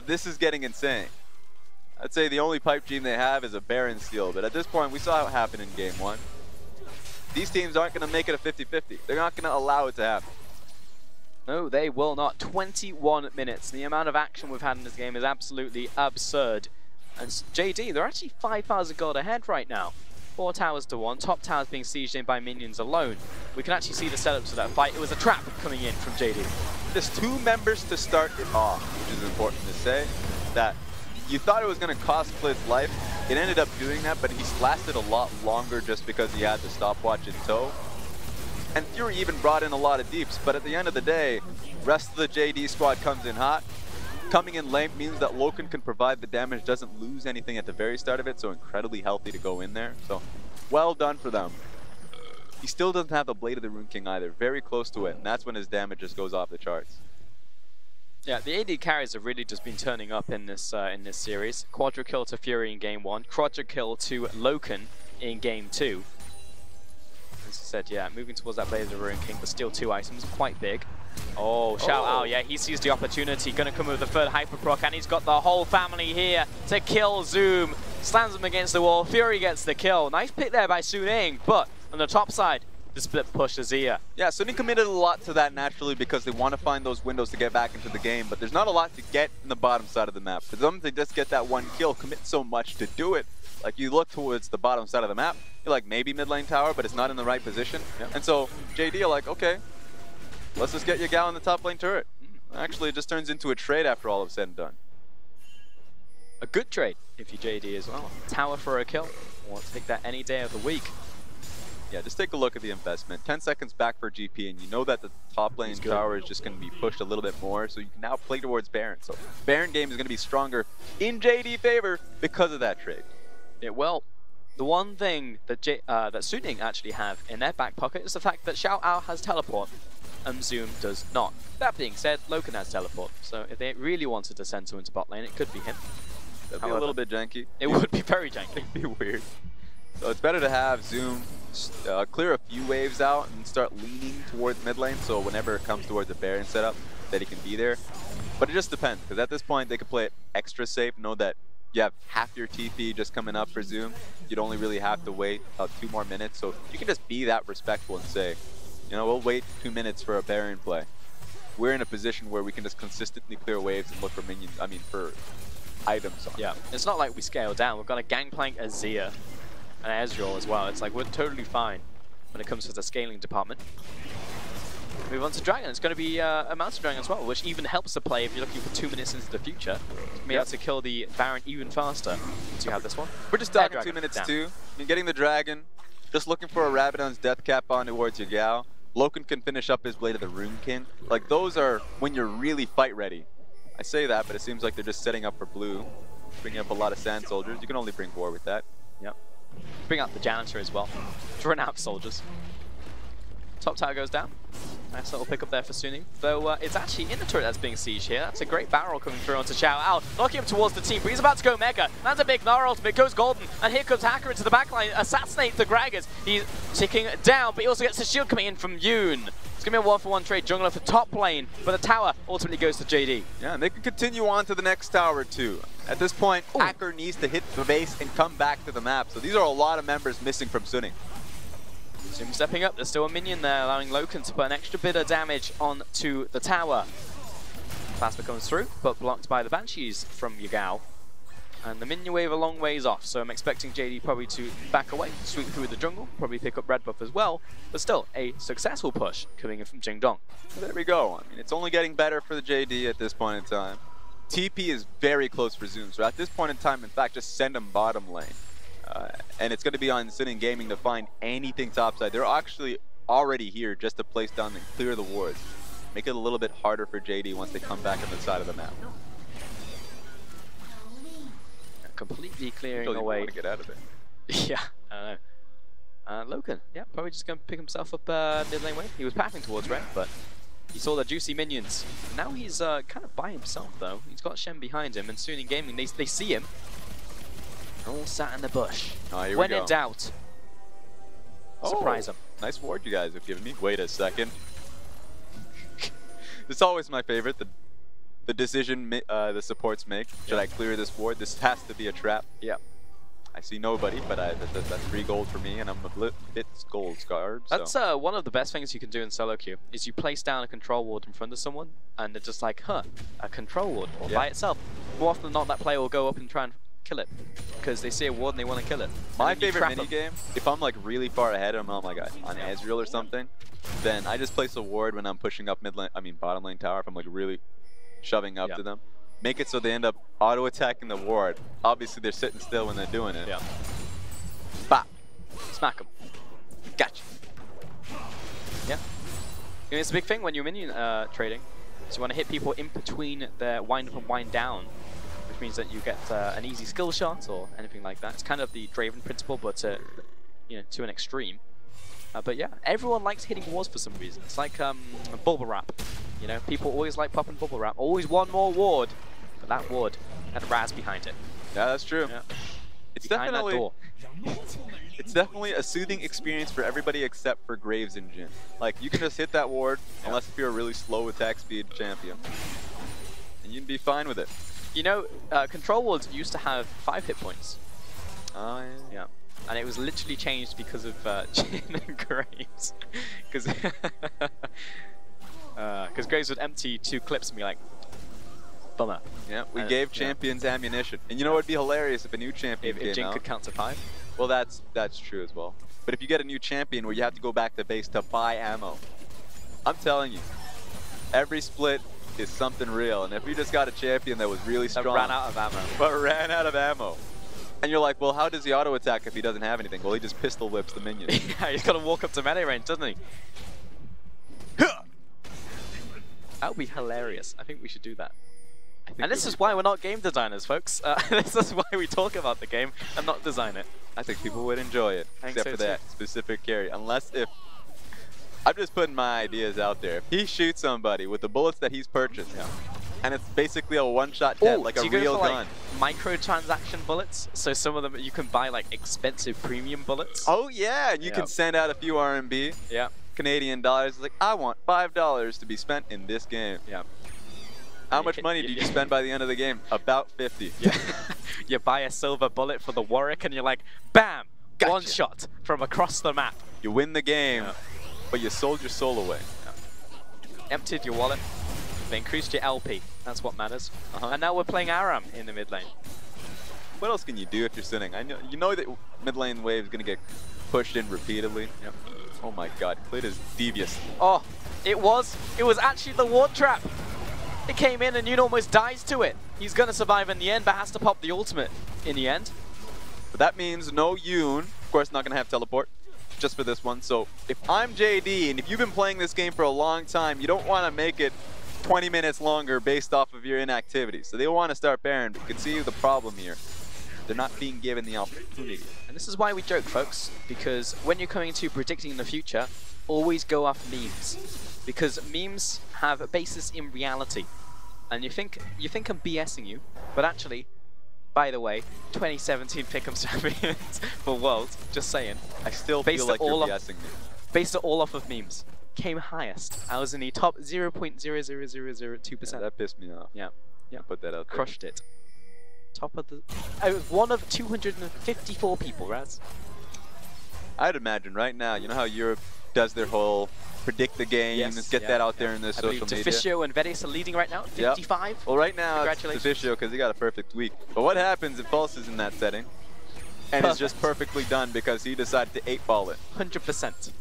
This is getting insane. I'd say the only pipe dream they have is a Baron steal, but at this point, we saw what happened in game 1. These teams aren't going to make it a 50-50. They're not going to allow it to happen. No, they will not. 21 minutes. The amount of action we've had in this game is absolutely absurd. And JD, they're actually 5,000 gold ahead right now. 4 towers to 1. Top towers being sieged in by minions alone. We can actually see the setups for that fight. It was a trap coming in from JD. Just 2 members to start it off, which is important to say. That you thought it was going to cost Klid's life. It ended up doing that, but he's lasted a lot longer just because he had the stopwatch in tow. And Fury even brought in a lot of deeps, but at the end of the day, rest of the JD squad comes in hot. Coming in late means that Loken can provide the damage, doesn't lose anything at the very start of it, so incredibly healthy to go in there. So, well done for them. He still doesn't have the Blade of the Rune King either, very close to it, and that's when his damage just goes off the charts. Yeah, the AD carries have really just been turning up in this series. Quadra kill to Fury in game 1, quadra kill to Loken in game 2. As I said, yeah, moving towards that Blade of the Rune King, but still 2 items, quite big. Oh, shout out, yeah, he sees the opportunity, gonna come with the third hyperproc, and he's got the whole family here to kill Zoom. Slams him against the wall, Fury gets the kill. Nice pick there by Suning, but on the top side, the split push to Zia. Yeah, Suning committed a lot to that naturally because they want to find those windows to get back into the game, but there's not a lot to get in the bottom side of the map. For them to just get that 1 kill, commit so much to do it. Like, you look towards the bottom side of the map, you're like, maybe mid lane tower, but it's not in the right position. Yep. And so, JD are like, okay, let's just get your gal in the top lane turret. Actually, it just turns into a trade after all is said and done. A good trade, if you JD as well. Tower for a kill. We'll take that any day of the week. Yeah, just take a look at the investment. 10 seconds back for GP, and you know that the top lane tower is just going to be pushed a little bit more, so you can now play towards Baron. So Baron game is going to be stronger in JD favor because of that trade. Yeah, well, the one thing that that Suning actually have in their back pocket is the fact that Xiao Ao has teleport and Zoom does not. That being said, Loken has teleport, so if they really wanted to send someone to bot lane, it could be him. That'd be a little bit janky. It would be very janky. It'd be weird. So it's better to have Zoom clear a few waves out and start leaning towards mid lane, so whenever it comes towards the Baron setup, that he can be there. But it just depends, because at this point they can play it extra safe, know that you have half your TP just coming up for Zoom. You'd only really have to wait 2 more minutes, so you can just be that respectful and say, you know, we'll wait 2 minutes for a Baron play. We're in a position where we can just consistently clear waves and look for minions, for items on. Yeah, it's not like we scale down. We've got a Gangplank, a Zia, and Ezreal as well. It's like we're totally fine when it comes to the scaling department. Move on to Dragon. It's going to be a Mountain Dragon as well, which even helps the play if you're looking for 2 minutes into the future. To be able to kill the Baron even faster once you have this one. We're just talking 2 minutes too. You're getting the Dragon, just looking for a Rabadon's Death Cap on towards your gal. Loken can finish up his Blade of the Rune King. Like, those are when you're really fight ready. I say that, but it seems like they're just setting up for blue. Bringing up a lot of Sand Soldiers. You can only bring 4 with that. Yep. Bring out the Janitor as well. Run out soldiers. Top tower goes down. Nice little pick up there for Suning. Though it's actually in the turret that's being sieged here. That's a great barrel coming through onto Xiao Ao. Knocking him towards the team, but he's about to go Mega. Lands a big Gnar ultimate, goes golden. And here comes Hacker into the backline. Assassinates the Gragas. He's ticking down, but he also gets the shield coming in from Yoon. It's going to be a 1-for-1 trade jungler for top lane, but the tower ultimately goes to JD. Yeah, and they can continue on to the next tower too. At this point, Hacker needs to hit the base and come back to the map. So these are a lot of members missing from Suning. Zoom stepping up, there's still a minion there, allowing Loken to put an extra bit of damage onto the tower. Plasma comes through, but blocked by the Banshees from Yagao. And the minion wave a long ways off, so I'm expecting JD probably to back away, sweep through the jungle, probably pick up red buff as well, but still, a successful push coming in from Jingdong. There we go. I mean, it's only getting better for the JD at this point in time. TP is very close for Zoom, so at this point in time, in fact, just send him bottom lane. And it's going to be on Sin Gaming to find anything topside. They're actually already here just to place down and clear the wards. Make it a little bit harder for JD once they come back on the side of the map. Completely clearing away. Want to get out of there. Yeah, I don't know. Loken, yeah, probably just going to pick himself up mid lane wave. He was pathing towards red, but he saw the juicy minions. Now he's kind of by himself, though. He's got Shen behind him, and soon in gaming, they see him. All sat in the bush. Oh, here when we go. in doubt, surprise him. Nice ward you guys have given me. Wait a second. This is always my favorite. The decision the supports make. Should I clear this ward? This has to be a trap. Yeah. I see nobody, but that's 3 gold for me, and I'm a bit gold scarred. That's one of the best things you can do in solo queue, is you place down a control ward in front of someone, and they're just like, huh, a control ward all by itself. More often than not, that player will go up and try and kill it, because they see a ward and they want to kill it. My favorite minigame, if I'm like really far ahead, I'm on like on Ezreal or something, then I just place a ward when I'm pushing up bottom lane tower, if I'm like really shoving up to them. Make it so they end up auto-attacking the ward. Obviously, they're sitting still when they're doing it. Yeah. Bop. Smack them. Gotcha. Yeah. I mean, it's a big thing when you're minion trading. So you want to hit people in between their wind up and wind down, which means that you get an easy skill shot or anything like that. It's kind of the Draven principle, but you know, to an extreme. But yeah, everyone likes hitting wards for some reason. It's like bubble wrap. You know, people always like popping bubble wrap. Always one more ward, but that ward had Raz behind it. Yeah, that's true. Yeah. It's behind definitely a soothing experience for everybody except for Graves and Jhin. Like, you can just hit that ward, unless if you're a really slow attack speed champion, and you'd be fine with it. You know, control wards used to have 5 hit points. Oh, yeah. And it was literally changed because of Jhin and Graves. Because Graves would empty 2 clips and be like, bummer. Yeah, we gave champions ammunition. And you know what would be hilarious if a new champion if Jhin could count to 5? Well, that's true as well. But if you get a new champion where you have to go back to base to buy ammo, I'm telling you, every split is something real. And if you just got a champion that was really strong, that ran out of ammo. But ran out of ammo. And you're like, well, how does he auto attack if he doesn't have anything? Well, he just pistol whips the minion. Yeah, he's got to walk up to melee range, doesn't he? That would be hilarious. I think we should do that. And this is why we're not game designers, folks. This is why we talk about the game and not design it. I think people would enjoy it, except for that specific carry. Unless if... I'm just putting my ideas out there. If he shoots somebody with the bullets that he's purchased, and it's basically a one-shot dead, like a real gun. Like, microtransaction bullets, so some of them you can buy like expensive premium bullets. Oh yeah, and you can send out a few RMB. Yeah. Canadian dollars. Like, I want $5 to be spent in this game. Yeah. How much money did you spend by the end of the game? About 50. Yeah. You buy a silver bullet for the Warwick and you're like, bam! Gotcha. One shot from across the map. You win the game, but you sold your soul away. Emptied your wallet. They increased your LP. That's what matters. And now we're playing Aram in the mid lane. What else can you do if you're sitting? You know that mid lane wave is going to get pushed in repeatedly. Yep. Oh my god, Clit is devious. Oh, it was actually the ward trap. It came in and Yoon almost dies to it. He's going to survive in the end, but has to pop the ultimate in the end. But that means no Yoon. Of course, not going to have teleport just for this one. So if I'm JD, and if you've been playing this game for a long time, you don't want to make it 20 minutes longer based off of your inactivity. So they want to start Baron, but you can see the problem here. They're not being given the opportunity. And this is why we joke, folks, because when you're coming to predicting the future, always go off memes. Because memes have a basis in reality. And you think I'm BSing you, but actually, by the way, 2017 Pick'em Champions for Worlds, just saying. I still feel like you're BSing me. Based it all off of memes. Came highest. I was in the top 0.00002%. Yeah, that pissed me off. Yeah. Yeah. Put that out there. Crushed it. Top of the... I was one of 254 people, Raz. I'd imagine right now, you know how Europe does their whole predict the game, get that out there in their social media. Deficio and Vedes are leading right now, 55. Well, right now it's Deficio because he got a perfect week. But what happens if Pulse is in that setting? And it's just perfectly done because he decided to 8-ball it. 100%.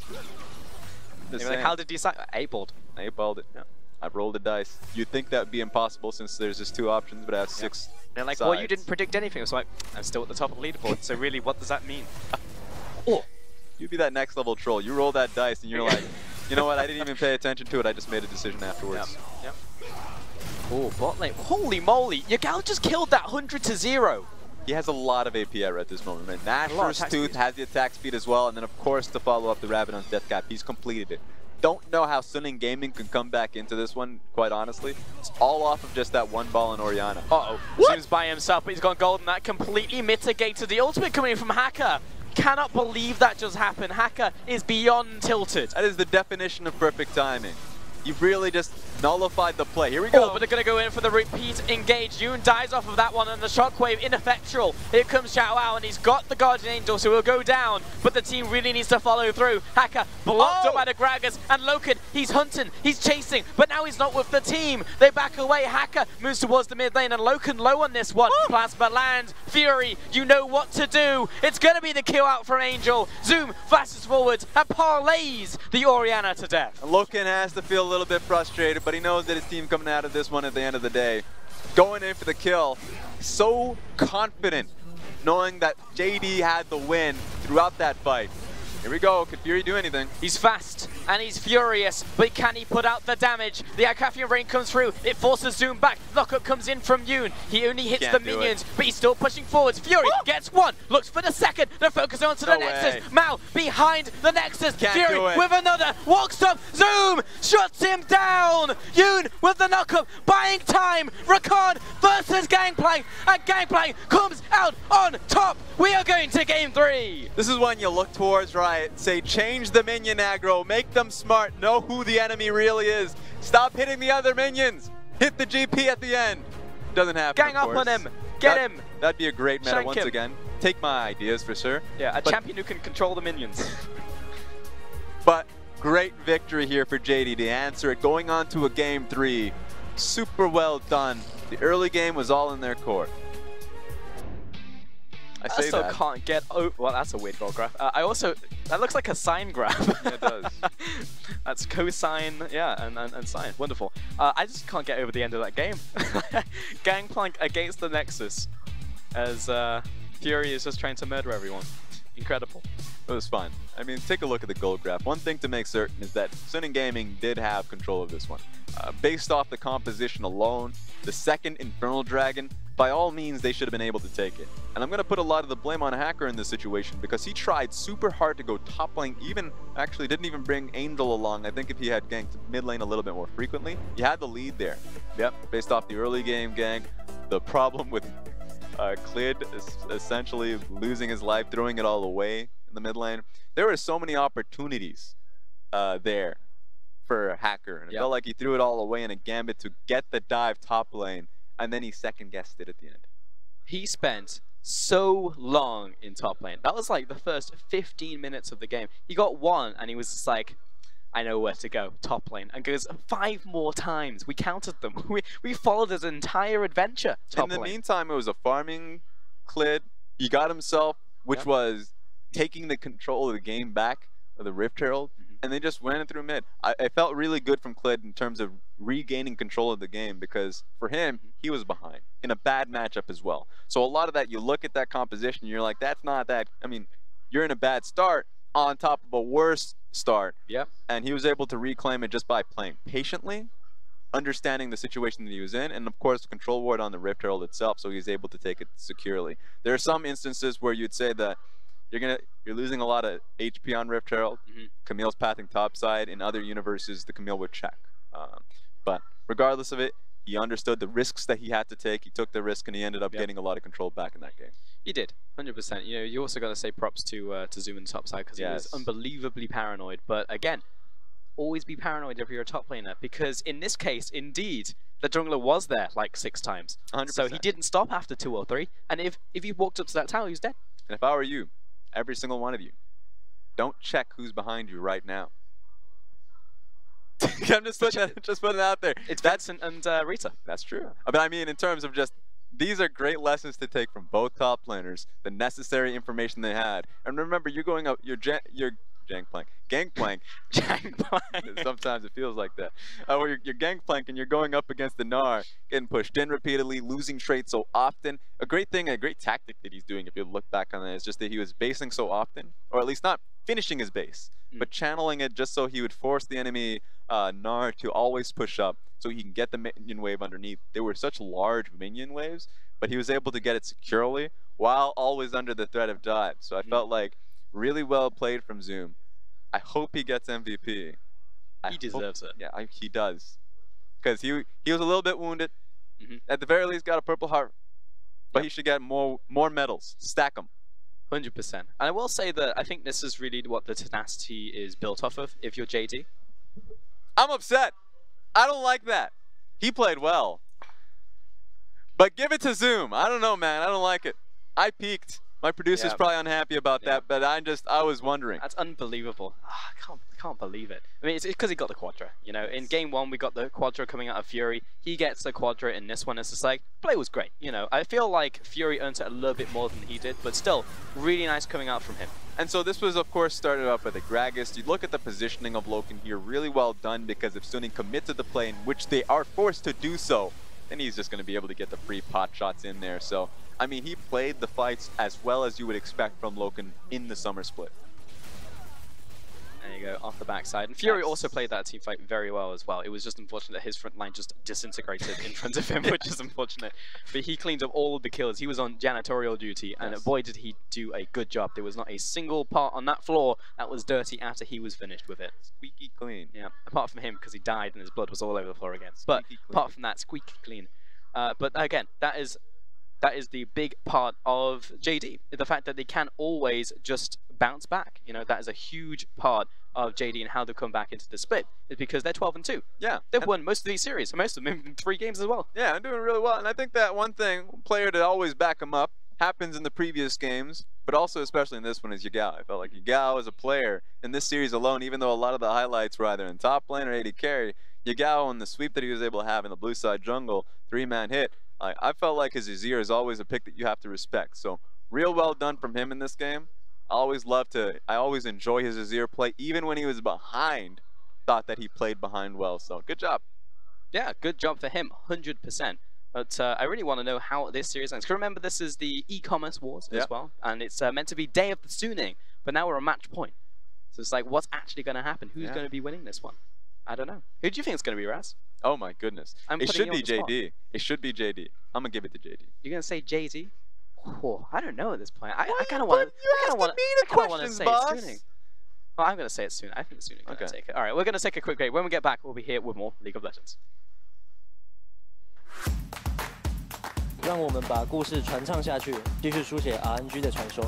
Like, how did you decide? 8-balled. 8-balled it. Yeah. I've rolled the dice. You'd think that would be impossible since there's just 2 options, but I have 6 They're like, sides. well, you didn't predict anything. So I'm still at the top of the leaderboard. So really, what does that mean? Oh, you'd be that next level troll. You roll that dice and you're like, you know what? I didn't even pay attention to it. I just made a decision afterwards. Yep. Oh, bot lane. Holy moly! Yagao just killed that 100-0. He has a lot of APR at this moment. And Nashor's Tooth has the attack speed as well. And then, of course, to follow up the Rabadon's Death Cap, he's completed it. Don't know how Suning Gaming can come back into this one, quite honestly. It's all off of just that 1 ball in Orianna. Zoom's by himself, but he's gone golden. That completely mitigated the ultimate coming in from FLICKR. Cannot believe that just happened. FLICKR is beyond tilted. That is the definition of perfect timing. You've really just nullified the play. Here we go. But they're going to go in for the repeat engage. Yoon dies off of that one, and the shockwave ineffectual. Here comes Xiao Wao, and he's got the Guardian Angel, so he'll go down. But the team really needs to follow through. FLICKR blocked up by the Gragas, and Loken, he's hunting, he's chasing, but now he's not with the team. They back away. FLICKR moves towards the mid lane, and Loken low on this one. Plasma land, Fury, you know what to do. It's going to be the kill out from Angel. Zoom flashes forward and parlays the Orianna to death. Loken has to feel a little bit frustrated, but he knows that his team coming out of this one at the end of the day, going in for the kill, so confident, knowing that JD had the win throughout that fight. Here we go. Could Fury do anything? He's fast and he's furious, but can he put out the damage? The Acafian Rain comes through. It forces Zoom back. Knockup comes in from Yoon. He only hits the minions, but he's still pushing forwards. Fury gets 1, looks for the second. They're focusing onto the Nexus. Mao behind the Nexus. Fury with another. Walks up. Zoom shuts him down. Yoon with the knockup, buying time. Rakan versus Gangplank, and Gangplank comes out on top. We are going to game 3. This is when you look towards right. Say, change the minion aggro, make them smart, know who the enemy really is. Stop hitting the other minions. Hit the GP at the end. Doesn't happen. Gang up on him. Get him. That'd be a great meta once again. Take my ideas for sure. Yeah, a champion who can control the minions. But great victory here for JD to answer it. Going on to a game 3. Super well done. The early game was all in their court. I still can't get over. Well, that's a weird goal graph. That looks like a sine graph. Yeah, it does. That's cosine, yeah, and sine. Wonderful. I just can't get over the end of that game. Gangplank against the Nexus, as Fury is just trying to murder everyone. Incredible. It was fun. I mean, take a look at the gold graph. One thing to make certain is that Suning Gaming did have control of this one. Based off the composition alone, the second Infernal Dragon, by all means, they should have been able to take it. And I'm going to put a lot of the blame on FLICKR in this situation because he tried super hard to go top lane, actually didn't even bring Angel along. I think if he had ganked mid lane a little bit more frequently, he had the lead there. Yep, based off the early game gank, the problem with Clid is essentially losing his life, throwing it all away in the mid lane. There were so many opportunities there for FLICKR, and it felt like he threw it all away in a gambit to get the dive top lane, and then he second-guessed it at the end. He spent so long in top lane. That was like the first 15 minutes of the game. He got 1, and he was just like, I know where to go, top lane. And goes 5 more times. We counted them. We followed his entire adventure, top lane. In the meantime, it was a farming Clid. He got himself, which was taking the control of the game back, of the Rift Herald, and they just ran it through mid. I felt really good from Clid in terms of regaining control of the game because for him, he was behind in a bad matchup as well. So a lot of that, you look at that composition, you're like, that's not that. I mean, you're in a bad start on top of a worse start. Yep. And he was able to reclaim it just by playing patiently, understanding the situation that he was in, and of course, the control ward on the Rift Herald itself, so he's able to take it securely. There are some instances where you'd say that you're losing a lot of HP on Rift Herald. Camille's pathing topside. In other universes, the Camille would check. But regardless of it, he understood the risks that he had to take. He took the risk, and he ended up getting a lot of control back in that game. He did, 100%. You know, you also got to say props to Zoom in the topside because he was unbelievably paranoid. But again, always be paranoid if you're a top laner because in this case, indeed, the jungler was there like 6 times. 100%. So he didn't stop after 2 or 3. And if he walked up to that tower, he was dead. And if I were you, every single one of you, don't check who's behind you right now. I'm just putting it out there. It's Vincent and Rita. That's true. But I mean, in terms of just, these are great lessons to take from both top laners, the necessary information they had. And remember, you're going up, Gangplank. Sometimes it feels like that. Where you're Gangplank and you're going up against the Gnar, getting pushed in repeatedly, losing trade so often. A great tactic that he's doing, if you look back on it, is just that he was basing so often, or at least not finishing his base, but channeling it just so he would force the enemy Gnar to always push up so he can get the minion wave underneath. They were such large minion waves, but he was able to get it securely while always under the threat of dive. So I felt like really well played from Zoom. I hope he gets MVP. He deserves it. Yeah, he does. Because he was a little bit wounded. At the very least, got a Purple Heart. But he should get more medals. Stack them. 100%. And I will say that I think this is really what the tenacity is built off of, if you're JD. I'm upset. I don't like that. He played well. But give it to Zoom. I don't know, man. I don't like it. I peaked. My producer's probably unhappy about that, but I was wondering. That's unbelievable. I can't believe it. I mean, it's because he got the Quadra. You know, in game 1 we got the Quadra coming out of Fury. He gets the Quadra in this one. It's just like, play was great. You know, I feel like Fury earned it a little bit more than he did, but still, really nice coming out from him. And so this was, of course, started off with a Gragas. You look at the positioning of Loken here, really well done, because if Sunny commit to the play in which they are forced to do so, then he's just going to be able to get the free pot shots in there. So, I mean, he played the fights as well as you would expect from Loken in the summer split. There you go, off the backside. And Fury also played that team fight very well as well. It was just unfortunate that his front line just disintegrated in front of him, which is unfortunate. But he cleaned up all of the kills. He was on janitorial duty, and boy did he do a good job. There was not a single part on that floor that was dirty after he was finished with it. Squeaky clean. Yeah, apart from him, because he died and his blood was all over the floor again. But apart from that, squeaky clean. But again, that is the big part of JD. The fact that they can always just bounce back. You know, that is a huge part of JD and how they come back into the split. Is because they're 12-2. Yeah. They've won most of these series, most of them in 3 games as well. Yeah, they're doing really well. And I think that one player to always back them up happens in the previous games, but also especially in this one is Yagao. I felt like Yagao as a player in this series alone, even though a lot of the highlights were either in top lane or AD carry, Yagao and the sweep that he was able to have in the blue side jungle, 3-man hit, I felt like his Azir is always a pick that you have to respect. So real well done from him in this game. I always enjoy his Azir play, even when he was behind. Thought that he played behind well. So good job. Yeah, good job for him, 100%. But I really want to know how this series ends. Because remember, this is the e-commerce wars as well, and it's meant to be day of the Suning. But now we're a match point. So it's like, what's actually going to happen? Who's going to be winning this one? I don't know. Who do you think it's going to be, Raz? Oh my goodness. It should be JD. It should be JD. I'm going to give it to JD. You're going to say JD? Oh, I don't know at this point. I kind of want to say it's Suning. Well, I'm going to say it's Suning. I think Suning's going to take it. All right, we're going to take a quick break. When we get back, we'll be here with more League of Legends. 让我们把故事传唱下去，继续书写 RNG 的传说。